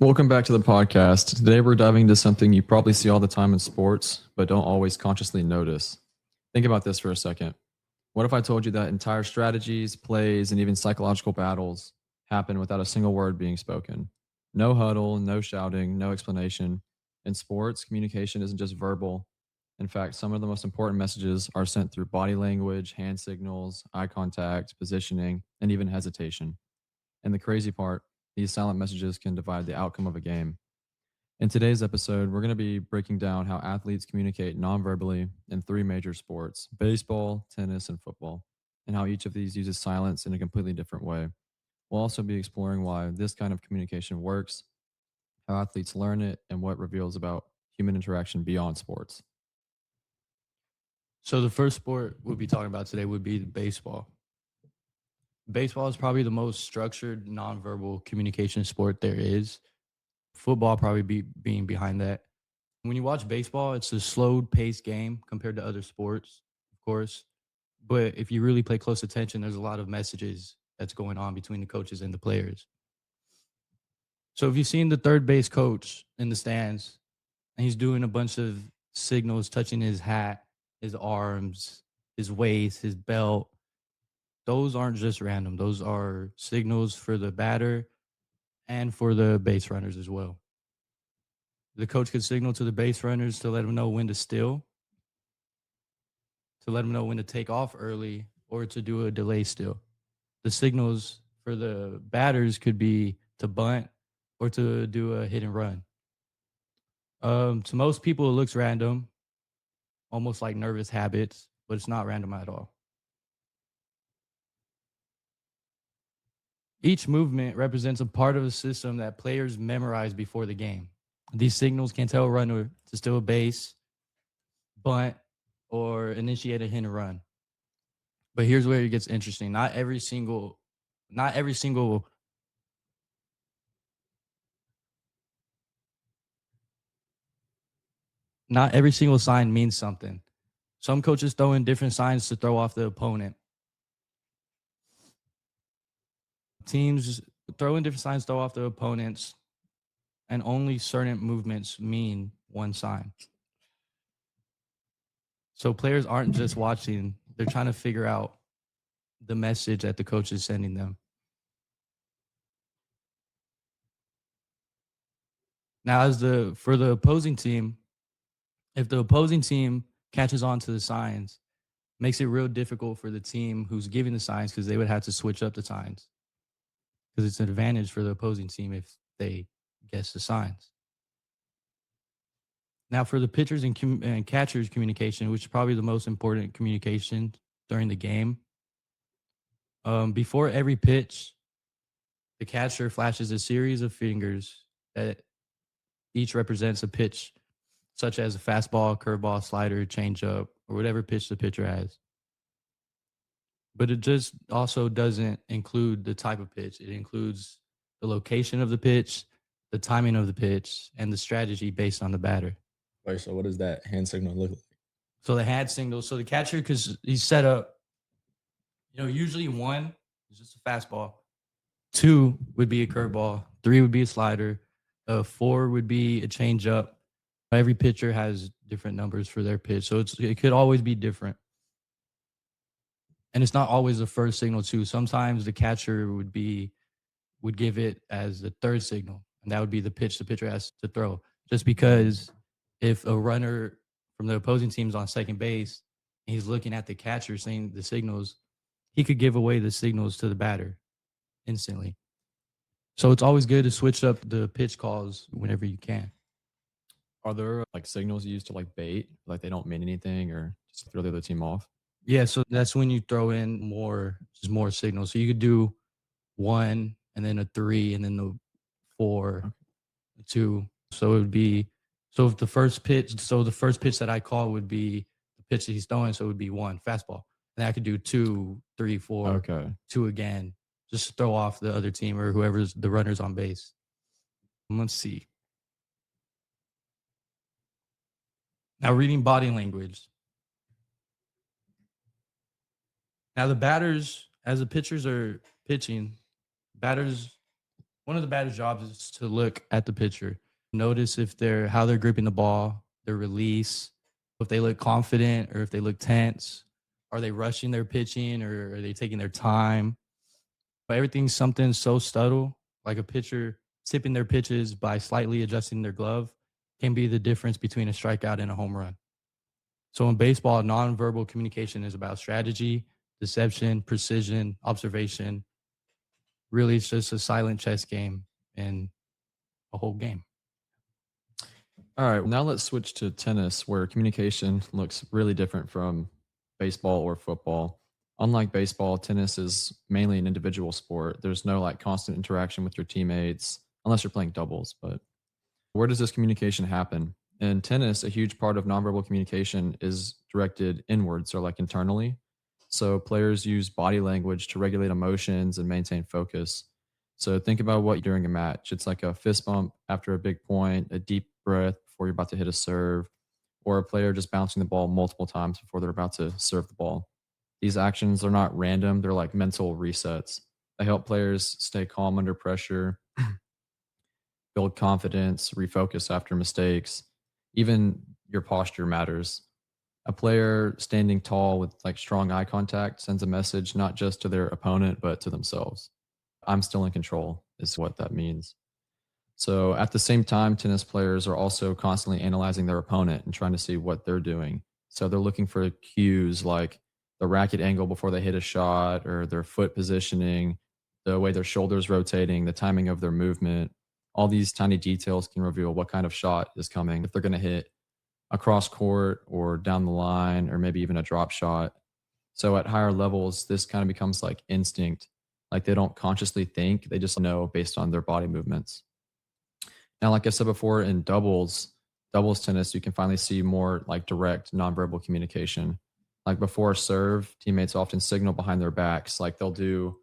Welcome back to the podcast. Today we're diving into something you probably see all the time in sports, but don't always consciously notice. Think about this for a second. What if I told you that entire strategies, plays, and even psychological battles happen without a single word being spoken? No huddle, no shouting, no explanation. In sports, communication isn't just verbal. In fact, some of the most important messages are sent through body language, hand signals, eye contact, positioning, and even hesitation. And the crazy part, these silent messages can divide the outcome of a game. In today's episode, we're going to be breaking down how athletes communicate nonverbally in three major sports: baseball, tennis, and football, and how each of these uses silence in a completely different way. We'll also be exploring why this kind of communication works, how athletes learn it, and what it reveals about human interaction beyond sports. So the first sport we'll be talking about today would be baseball. Baseball is probably the most structured nonverbal communication sport there is. Football probably being behind that. When you watch baseball, it's a slow paced game compared to other sports, of course. But if you really pay close attention, there's a lot of messages that's going on between the coaches and the players. So if you've seen the third base coach in the stands and he's doing a bunch of signals, touching his hat, his arms, his waist, his belt, those aren't just random. Those are signals for the batter and for the base runners as well. The coach could signal to the base runners to let them know when to steal, to let them know when to take off early, or to do a delay steal. The signals for the batters could be to bunt or to do a hit and run. To most people, it looks random, almost like nervous habits, but it's not random at all. Each movement represents a part of a system that players memorize before the game. These signals can tell a runner to steal a base, bunt, or initiate a hit and run. But here's where it gets interesting. Not every single not every single sign means something. Some coaches throw in different signs to throw off the opponent. Teams throw in different signs, throw off the opponents, and only certain movements mean one sign. So players aren't just watching, they're trying to figure out the message that the coach is sending them. Now, for the opposing team, if the opposing team catches on to the signs, makes it real difficult for the team who's giving the signs because they would have to switch up the signs because it's an advantage for the opposing team if they guess the signs. Now, for the pitchers and catchers communication, which is probably the most important communication during the game, before every pitch, the catcher flashes a series of fingers that each represents a pitch, such as a fastball, curveball, slider, changeup, or whatever pitch the pitcher has. But it just also doesn't include the type of pitch. It includes the location of the pitch, the timing of the pitch, and the strategy based on the batter. Wait, so what does that hand signal look like? So the hand signal, so the catcher, because he's set up, usually one is just a fastball, two would be a curveball, three would be a slider, four would be a changeup. Every pitcher has different numbers for their pitch, so it could always be different. And it's not always the first signal too. Sometimes the catcher would give it as the third signal, and that would be the pitch the pitcher has to throw. Just because if a runner from the opposing team is on second base and he's looking at the catcher saying the signals, he could give away the signals to the batter instantly. So it's always good to switch up the pitch calls whenever you can. Are there like signals used to like bait, like they don't mean anything or just throw the other team off? Yeah, so that's when you throw in more signals. So you could do one and then a three and then the four, two. So it would be if the first pitch that I call would be the pitch that he's throwing, so it would be one fastball. And I could do two, three, four, Okay. two again, just to throw off the other team or whoever's the runners on base. Let's see. Now reading body language. Now the batters, as the pitchers are pitching, batters one of the batters' jobs is to look at the pitcher, notice if how they're gripping the ball, their release, if they look confident or if they look tense. Are they rushing their pitching or are they taking their time? But everything's something so subtle, like a pitcher tipping their pitches by slightly adjusting their glove can be the difference between a strikeout and a home run. So in baseball, nonverbal communication is about strategy, deception, precision, observation. Really, it's just a silent chess game and a whole game. All right, now let's switch to tennis, where communication looks really different from baseball or football. Unlike baseball, tennis is mainly an individual sport. There's no like constant interaction with your teammates unless you're playing doubles. But where does this communication happen? In tennis, a huge part of nonverbal communication is directed inwards or like internally. So players use body language to regulate emotions and maintain focus. So think about what during a match. It's like a fist bump after a big point, a deep breath before you're about to hit a serve, or a player just bouncing the ball multiple times before they're about to serve the ball. These actions are not random, they're like mental resets. They help players stay calm under pressure, build confidence, refocus after mistakes. Even your posture matters. A player standing tall with like strong eye contact sends a message not just to their opponent, but to themselves. I'm still in control, is what that means. So at the same time, tennis players are also constantly analyzing their opponent and trying to see what they're doing. So they're looking for cues like the racket angle before they hit a shot, or their foot positioning, the way their shoulders rotating, the timing of their movement. All these tiny details can reveal what kind of shot is coming, if they're going to hit across court or down the line, or maybe even a drop shot. So at higher levels, this kind of becomes like instinct. Like they don't consciously think, they just know based on their body movements. Now, like I said before, in doubles tennis, you can finally see more like direct nonverbal communication. Like before a serve, teammates often signal behind their backs. Like they'll do,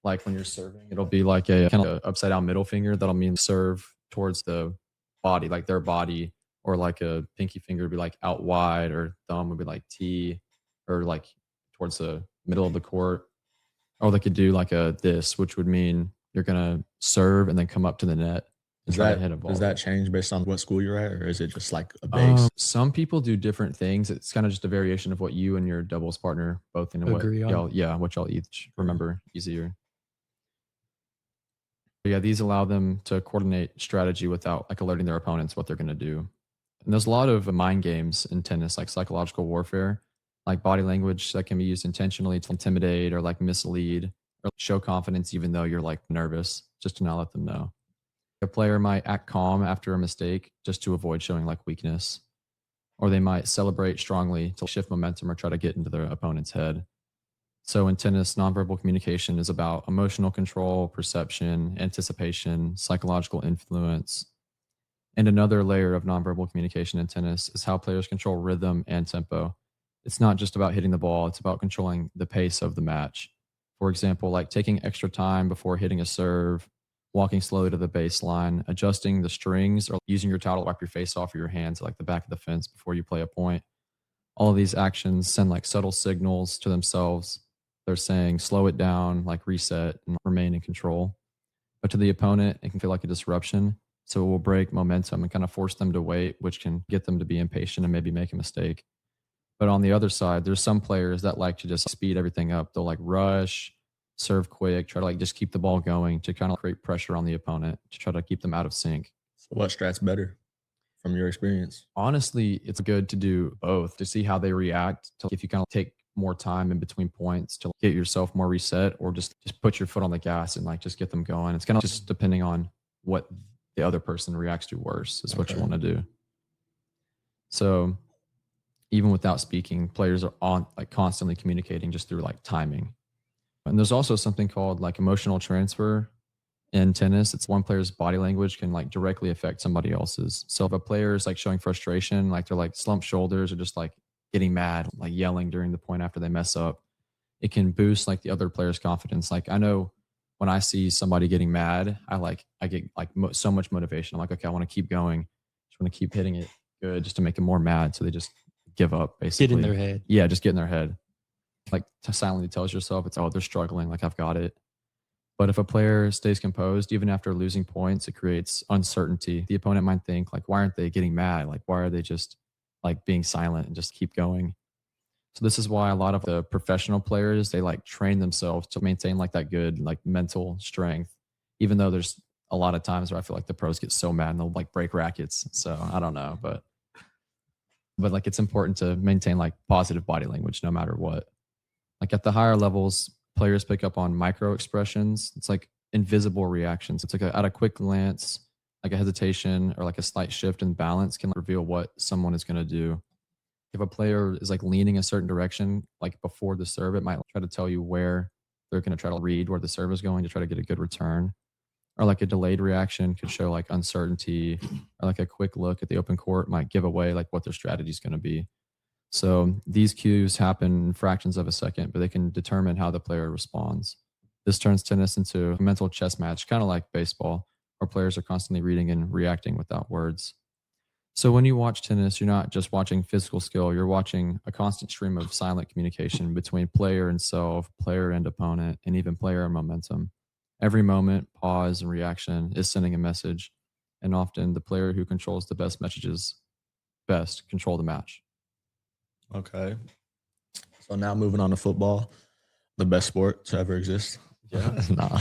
like when you're serving, it'll be like a kind of upside down middle finger. That'll mean serve towards the body, like their body, or like a pinky finger would be like out wide, or thumb would be like T, or like towards the middle of the court. Or they could do like a this, which would mean you're gonna serve and then come up to the net and try to hit a ball. Does that change based on what school you're at, or is it just like a base? Some people do different things. It's kind of just a variation of what you and your doubles partner both in what Agree on. what y'all each remember easier. But yeah, these allow them to coordinate strategy without like alerting their opponents what they're going to do. And there's a lot of mind games in tennis, like psychological warfare, like body language that can be used intentionally to intimidate or like mislead or show confidence even though you're like nervous, just to not let them know. A player might act calm after a mistake just to avoid showing like weakness, or they might celebrate strongly to shift momentum or try to get into their opponent's head. So in tennis, nonverbal communication is about emotional control, perception, anticipation, psychological influence. And another layer of nonverbal communication in tennis is how players control rhythm and tempo. It's not just about hitting the ball, it's about controlling the pace of the match. For example, like taking extra time before hitting a serve, walking slowly to the baseline, adjusting the strings, or using your towel to wipe your face off of your hands like the back of the fence before you play a point. All of these actions send like subtle signals to themselves. They're saying slow it down, like reset and remain in control. But to the opponent, it can feel like a disruption. So it will break momentum and kind of force them to wait, which can get them to be impatient and maybe make a mistake. But on the other side, there's some players that like to just speed everything up. They'll like rush, serve quick, try to like just keep the ball going to kind of create pressure on the opponent to try to keep them out of sync. So what strat's better from your experience? Honestly, it's good to do both to see how they react. To if you kind of take more time in between points to get yourself more reset, or just put your foot on the gas and like just get them going. It's kind of just depending on what the other person reacts to worse is what you want to do. So even without speaking, players are on like constantly communicating just through like timing. And there's also something called like emotional transfer in tennis. It's one player's body language can like directly affect somebody else's. So if a player is like showing frustration, like they're like slumped shoulders or just like getting mad, like yelling during the point after they mess up, it can boost like the other player's confidence. Like I know when I see somebody getting mad, I get like so much motivation. I'm like, okay, I want to keep going. Just want to keep hitting it good just to make them more mad. So they just give up basically. Get in their head. Yeah, just get in their head. Like silently tells yourself it's, oh, they're struggling, like I've got it. But if a player stays composed, even after losing points, it creates uncertainty. The opponent might think, like, why aren't they getting mad? Like, why are they just like being silent and just keep going? So this is why a lot of the professional players, they like train themselves to maintain like that good like mental strength, even though there's a lot of times where I feel like the pros get so mad and they'll like break rackets. So I don't know, but like it's important to maintain like positive body language no matter what. Like at the higher levels, players pick up on micro expressions. It's like invisible reactions. It's like at a quick glance, like a hesitation or like a slight shift in balance can reveal what someone is going to do. If a player is like leaning a certain direction, like before the serve, it might try to tell you where they're going to try to read where the serve is going to try to get a good return. Or like a delayed reaction could show like uncertainty, or like a quick look at the open court might give away like what their strategy is going to be. So these cues happen in fractions of a second, but they can determine how the player responds. This turns tennis into a mental chess match, kind of like baseball, where players are constantly reading and reacting without words. So when you watch tennis, you're not just watching physical skill, you're watching a constant stream of silent communication between player and self, player and opponent, and even player and momentum. Every moment, pause, and reaction is sending a message, and often the player who controls the best messages best control the match. Okay. So now moving on to football, the best sport to ever exist. Yeah. Nah.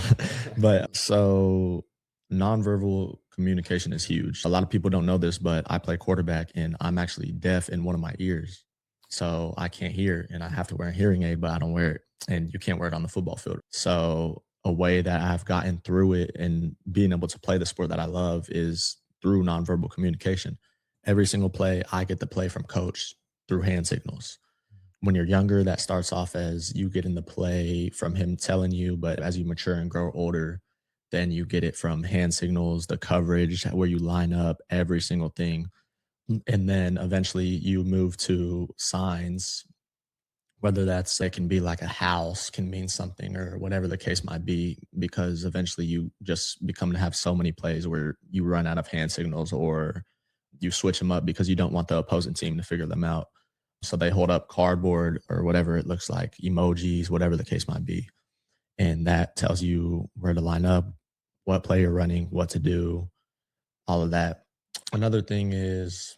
But so nonverbal communication is huge. A lot of people don't know this, but I play quarterback and I'm actually deaf in one of my ears. So I can't hear and I have to wear a hearing aid, but I don't wear it. And you can't wear it on the football field. So a way that I've gotten through it and being able to play the sport that I love is through nonverbal communication. Every single play I get to play from coach through hand signals. When you're younger, that starts off as you get in the play from him telling you, but as you mature and grow older, then you get it from hand signals, the coverage, where you line up, every single thing. And then eventually you move to signs, whether that's it can be like a house can mean something or whatever the case might be, because eventually you just become to have so many plays where you run out of hand signals or you switch them up because you don't want the opposing team to figure them out. So they hold up cardboard or whatever it looks like, emojis, whatever the case might be. And that tells you where to line up, what play you're running, what to do, all of that. Another thing is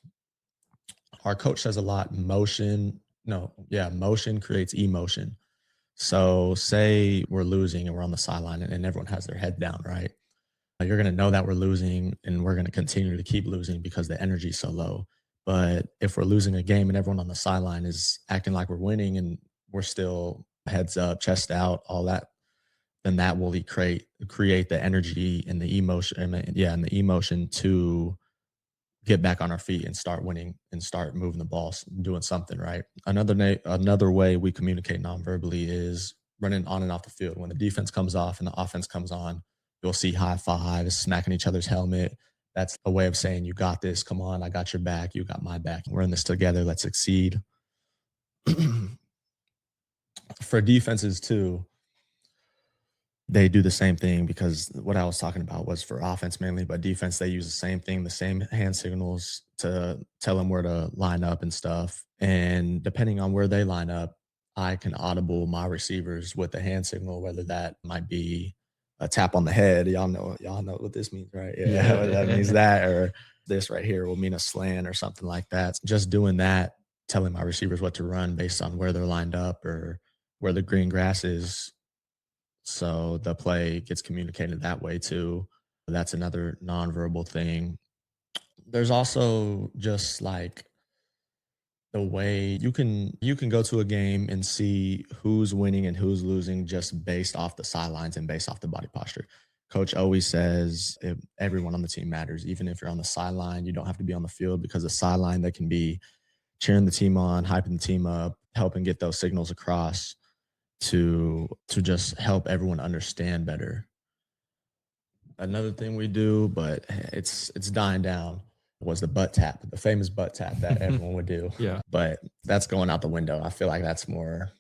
our coach says a lot motion. No, yeah, motion creates emotion. So say we're losing and we're on the sideline and everyone has their head down, right? You're going to know that we're losing and we're going to continue to keep losing because the energy is so low. But if we're losing a game and everyone on the sideline is acting like we're winning and we're still heads up, chest out, all that, then that will create the energy and the emotion, and the emotion to get back on our feet and start winning and start moving the ball, doing something right. Another way we communicate non-verbally is running on and off the field. When the defense comes off and the offense comes on, you'll see high fives, smacking each other's helmet. That's a way of saying, you got this. Come on, I got your back. You got my back. We're in this together. Let's succeed. For defenses too, they do the same thing, because what I was talking about was for offense mainly, but defense, they use the same thing, the same hand signals to tell them where to line up and stuff. And depending on where they line up, I can audible my receivers with the hand signal, whether that might be a tap on the head. Y'all know what this means, right? Yeah. That means that, or this right here will mean a slant or something like that. Just doing that, telling my receivers what to run based on where they're lined up or where the green grass is. So the play gets communicated that way too. That's another nonverbal thing. There's also just like the way you can go to a game and see who's winning and who's losing just based off the sidelines and based off the body posture. Coach always says everyone on the team matters. Even if you're on the sideline, you don't have to be on the field, because the sideline, they can be cheering the team on, hyping the team up, helping get those signals across to just help everyone understand better. Another thing we do, but it's dying down, was the butt tap, the famous butt tap that everyone would do. Yeah. But that's going out the window. I feel like that's more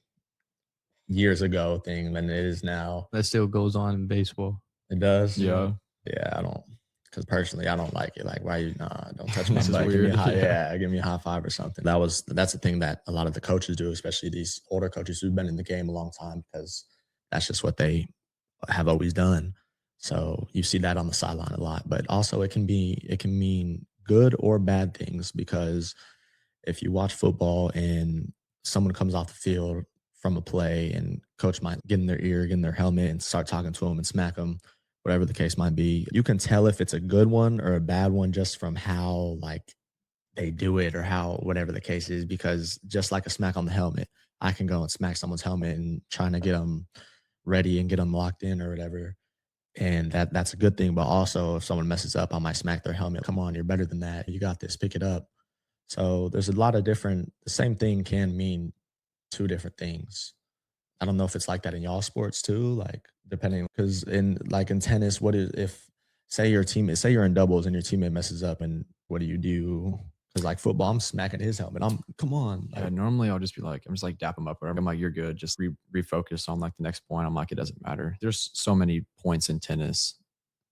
years ago thing than it is now. That still goes on in baseball. It does? Yeah. Yeah, I don't, because personally, I don't like it. Like, why you, don't touch my This is butt. Give me a weird. high, Yeah. give me a high five or something. That's the thing that a lot of the coaches do, especially these older coaches who've been in the game a long time, because that's just what they have always done. So you see that on the sideline a lot, but also it can mean good or bad things, because if you watch football and someone comes off the field from a play and coach might get in their ear, get in their helmet and start talking to them and smack them, whatever the case might be, you can tell if it's a good one or a bad one just from how like they do it or how whatever the case is, because just like a smack on the helmet, I can go and smack someone's helmet and trying to get them ready and get them locked in or whatever. And that's a good thing. But also if someone messes up, I might smack their helmet. Come on, you're better than that. You got this, pick it up. So there's a lot of the same thing can mean two different things. I don't know if it's like that in y'all sports too, like depending, because in tennis, what is if say you're in doubles and your teammate messes up, and what do you do? Because like football, I'm smacking his helmet. Come on. Yeah, normally I'll just be like, I'm just like dap him up, whatever. I'm like, you're good. Just refocus on like the next point. I'm like, it doesn't matter. There's so many points in tennis.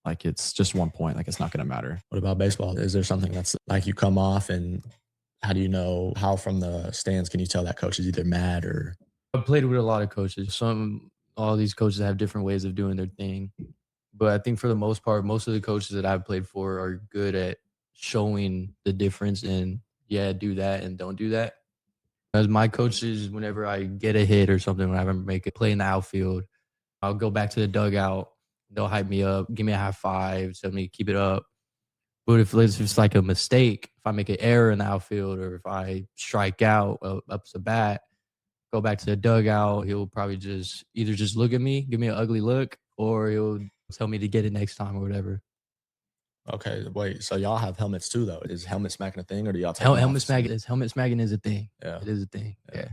Like it's just one point. Like it's not going to matter. What about baseball? Is there something that's like you come off, and how do you know, how from the stands can you tell that coach is either mad or? I've played with a lot of coaches. All these coaches have different ways of doing their thing. But I think for the most part, most of the coaches that I've played for are good at showing the difference in, yeah, do that and don't do that. As my coaches, whenever I get a hit or something, whenever I make a play in the outfield, I'll go back to the dugout. They'll hype me up, give me a high five, tell me to keep it up. But if it's like a mistake, if I make an error in the outfield or if I strike out up to bat, go back to the dugout, he'll probably just either just look at me, give me an ugly look, or he'll tell me to get it next time or whatever. Okay, wait. So y'all have helmets too, though. Is helmet smacking a thing, or do y'all take them off? Helmet smacking is a thing. Yeah, it is a thing. Yeah.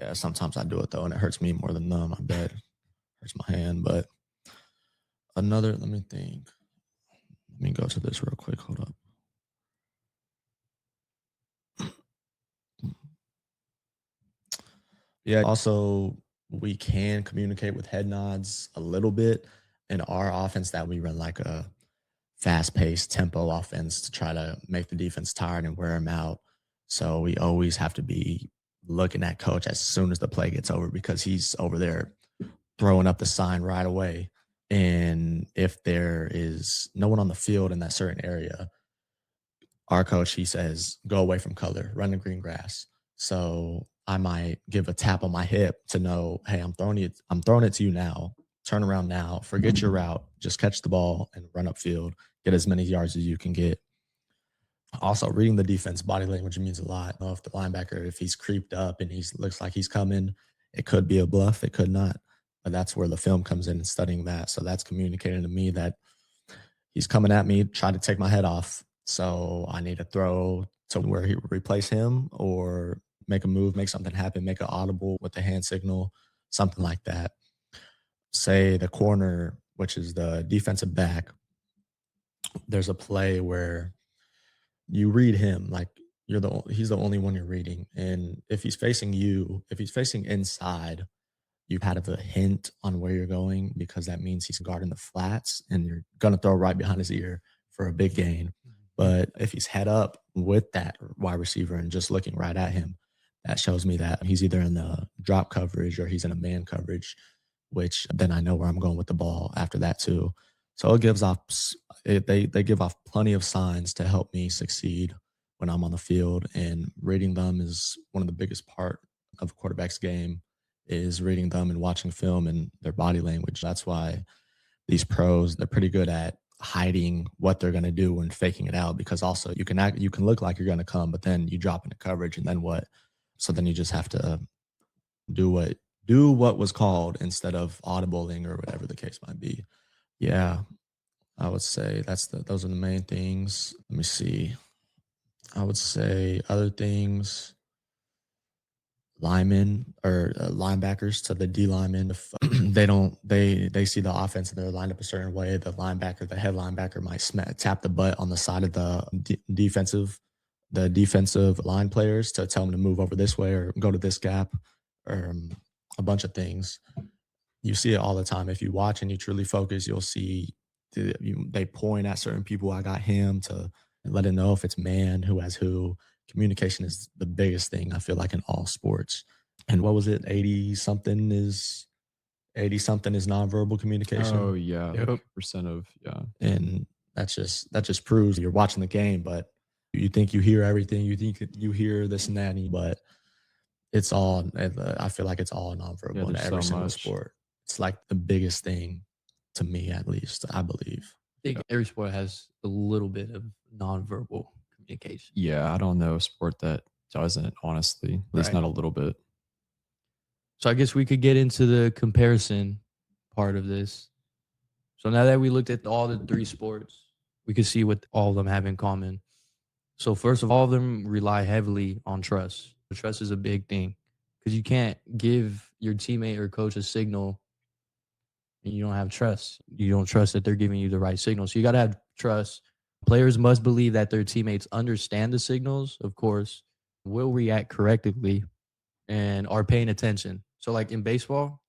Yeah. Sometimes I do it though, and it hurts me more than them. I bet hurts my hand. But let me think. Let me go to this real quick. Hold up. Yeah. Also, we can communicate with head nods a little bit in our offense, that we run like a fast-paced tempo offense to try to make the defense tired and wear them out. So we always have to be looking at coach as soon as the play gets over, because he's over there throwing up the sign right away. And if there is no one on the field in that certain area, our coach, he says, go away from color, run the green grass. So I might give a tap on my hip to know, hey, I'm throwing it to you now. Turn around now, forget your route, just catch the ball and run upfield, get as many yards as you can get. Also, reading the defense body language means a lot. If the linebacker, if he's creeped up and he looks like he's coming, it could be a bluff, it could not. But that's where the film comes in and studying that. So that's communicating to me that he's coming at me, trying to take my head off. So I need to throw to where he replace him, or make a move, make something happen, make an audible with the hand signal, something like that. Say the corner, which is the defensive back, there's a play where you read him like he's the only one you're reading. And if he's facing you, if he's facing inside, you have a hint on where you're going, because that means he's guarding the flats and you're going to throw right behind his ear for a big gain. But if he's head up with that wide receiver and just looking right at him, that shows me that he's either in the drop coverage or he's in a man coverage, which then I know where I'm going with the ball after that too. So it gives off, they give off plenty of signs to help me succeed when I'm on the field. And reading them is one of the biggest part of a quarterback's game, is reading them and watching film and their body language. That's why these pros, they're pretty good at hiding what they're going to do and faking it out, because also you can look like you're going to come, but then you drop into coverage, and then what? So then you just have to do what was called instead of audibling or whatever the case might be. Yeah, I would say those are the main things. Let me see. I would say other things, linemen or linebackers to the D linemen. If they see the offense and they're lined up a certain way, the head linebacker might tap the butt on the side of the defensive line players to tell them to move over this way or go to this gap, or a bunch of things. You see it all the time. If you watch and you truly focus, you'll see they point at certain people. I got him, to let it know if it's man, who has who. Communication is the biggest thing, I feel like, in all sports. And what was it? 80 something is 80 something is nonverbal communication. Oh yeah, Yep. like percent of And that just proves you're watching the game, but you think you hear everything, you think you hear this and that, but it's all. I feel like it's all nonverbal in there's every so single much. sport. It's like the biggest thing to me, at least I believe. I think every sport has a little bit of nonverbal communication. Yeah, I don't know a sport that doesn't, honestly. At least Right. not a little bit. So I guess we could get into the comparison part of this. So now that we looked at all the three sports, we could see what all of them have in common. So first of all of them rely heavily on trust. Trust is a big thing because you can't give your teammate or coach a signal and you don't have trust. You don't trust that they're giving you the right signal. So you got to have trust. Players must believe that their teammates understand the signals, of course, will react correctly, and are paying attention. So like in baseball,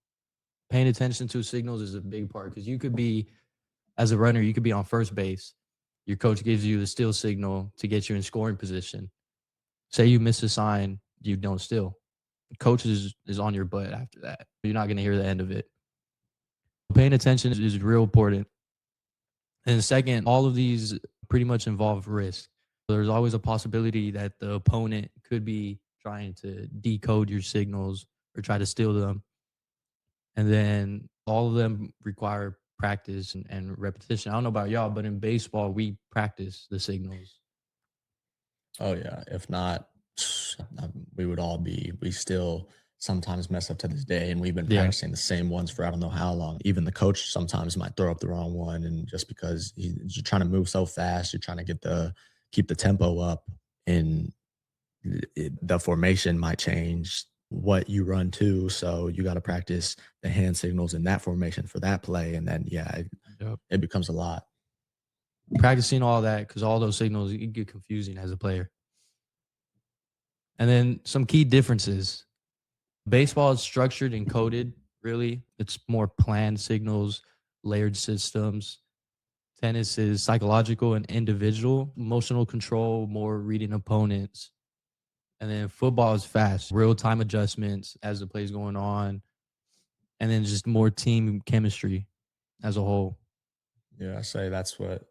paying attention to signals is a big part because you could be, as a runner, you could be on first base. Your coach gives you the steal signal to get you in scoring position. Say you miss a sign, you don't steal. Coach is on your butt after that. You're not going to hear the end of it. Paying attention is real important. And second, all of these pretty much involve risk. There's always a possibility that the opponent could be trying to decode your signals or try to steal them. And then all of them require practice and repetition. I don't know about y'all, but in baseball, we practice the signals. Oh yeah, if not, we still sometimes mess up to this day, and we've been Yeah. practicing the same ones for I don't know how long. Even the coach sometimes might throw up the wrong one, and just because you're trying to move so fast, you're trying to keep the tempo up, and the formation might change what you run to, so you got to practice the hand signals in that formation for that play, and then it becomes a lot. Practicing all that because all those signals, it can get confusing as a player. And then some key differences. Baseball is structured and coded, really. It's more planned signals, layered systems. Tennis is psychological and individual, emotional control, more reading opponents. And then football is fast, real-time adjustments as the play's going on. And then just more team chemistry as a whole. Yeah, I say that's what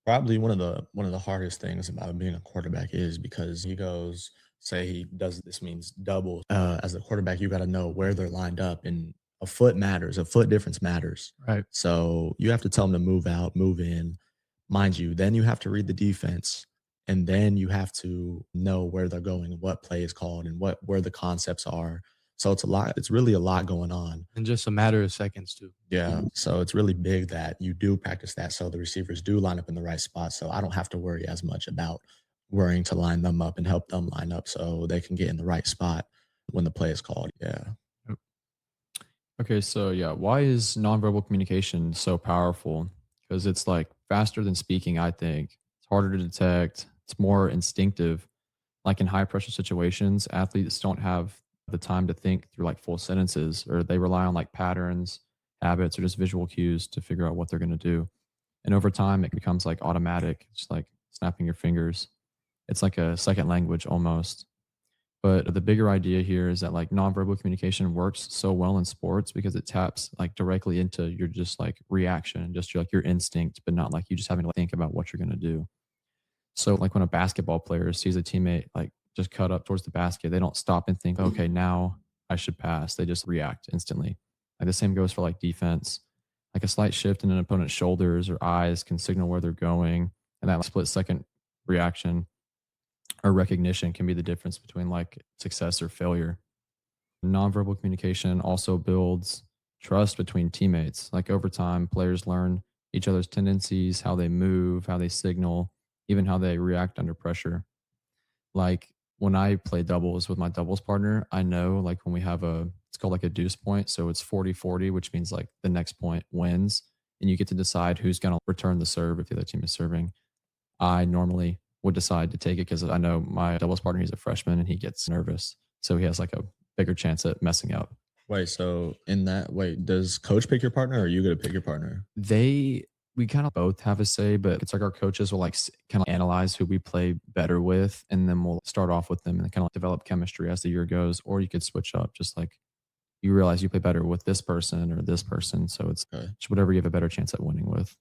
probably one of the hardest things about being a quarterback is, because he goes, say he does this means double. As a quarterback, you got to know where they're lined up, and a foot matters. A foot difference matters. Right. So you have to tell them to move out, move in, mind you. Then you have to read the defense, and then you have to know where they're going, what play is called, and where the concepts are. So it's a lot. It's really a lot going on. In just a matter of seconds, too. Yeah. So it's really big that you do practice that, so the receivers do line up in the right spot. So I don't have to worry as much about worrying to line them up and help them line up so they can get in the right spot when the play is called. Yeah. Okay, so yeah, why is nonverbal communication so powerful? Because it's like faster than speaking, I think. It's harder to detect, it's more instinctive. Like in high pressure situations, athletes don't have the time to think through like full sentences, or they rely on like patterns, habits, or just visual cues to figure out what they're going to do. And over time, it becomes like automatic. It's like snapping your fingers. It's like a second language almost. But the bigger idea here is that like nonverbal communication works so well in sports because it taps like directly into your just like reaction and just your instinct, but not like you just having to think about what you're going to do. So like when a basketball player sees a teammate like just cut up towards the basket, they don't stop and think, okay, now I should pass. They just react instantly. Like the same goes for like defense. Like a slight shift in an opponent's shoulders or eyes can signal where they're going. And that split second reaction or recognition can be the difference between like success or failure. Nonverbal communication also builds trust between teammates. Like over time, players learn each other's tendencies, how they move, how they signal, even how they react under pressure. Like when I play doubles with my doubles partner, I know like when we have it's called like a deuce point. So it's 40-40, which means like the next point wins. And you get to decide who's going to return the serve if the other team is serving. I normally would decide to take it because I know my doubles partner, he's a freshman and he gets nervous. So he has like a bigger chance at messing up. Wait, so does coach pick your partner, or are you going to pick your partner? We kind of both have a say, but it's like our coaches will like kind of analyze who we play better with, and then we'll start off with them and kind of develop chemistry as the year goes. Or you could switch up, just like you realize you play better with this person or this person. So it's Okay. just whatever you have a better chance at winning with.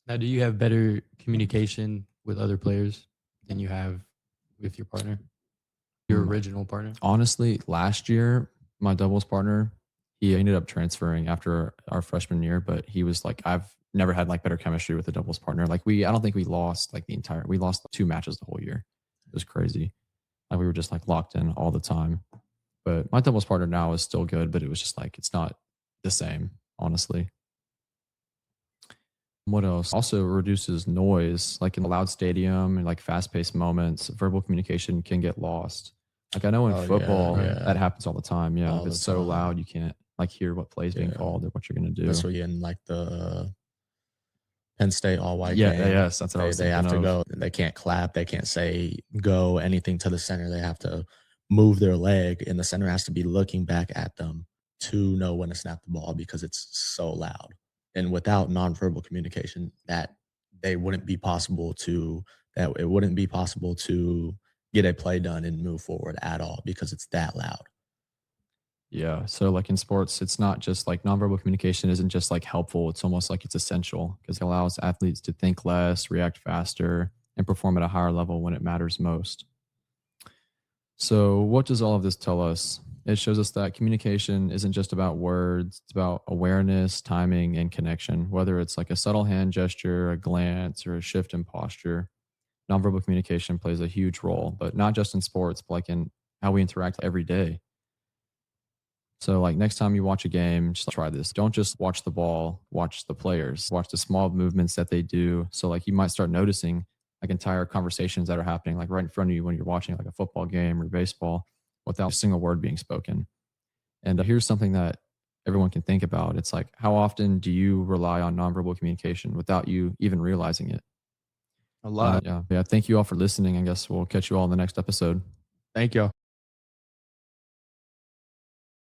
Now, do you have better communication with other players than you have with your partner, your original partner? Honestly, last year, my doubles partner, he ended up transferring after our freshman year, but he was like, I've never had like better chemistry with a doubles partner. Like I don't think we lost like we lost 2 matches the whole year. It was crazy. Like we were just like locked in all the time. But my doubles partner now is still good, but it was just like, it's not the same, honestly. What else? Also reduces noise, like in a loud stadium and like fast paced moments, verbal communication can get lost. Like I know in Oh, yeah, football, yeah. that happens all the time. Yeah. All If the it's so time. loud, you can't like hear what plays being Yeah. called or what you're going to do. That's what in like the Penn State all white Yeah. game. Yes. That's what I was They thinking have to of. go. They can't clap. They can't say go anything to the center. They have to move their leg, and the center has to be looking back at them to know when to snap the ball because it's so loud. And without nonverbal communication, that it wouldn't be possible to get a play done and move forward at all because it's that loud. Yeah. So like in sports, it's not just like nonverbal communication isn't just like helpful. It's almost like it's essential because it allows athletes to think less, react faster, and perform at a higher level when it matters most. So what does all of this tell us? It shows us that communication isn't just about words. It's about awareness, timing, and connection, whether it's like a subtle hand gesture, a glance, or a shift in posture. Nonverbal communication plays a huge role, but not just in sports, but like in how we interact every day. So like next time you watch a game, just try this. Don't just watch the ball, watch the players, watch the small movements that they do. So like you might start noticing like entire conversations that are happening like right in front of you when you're watching like a football game or baseball without a single word being spoken. And here's something that everyone can think about. It's like, how often do you rely on nonverbal communication without you even realizing it? A lot. Yeah. Thank you all for listening. I guess we'll catch you all in the next episode. Thank y'all.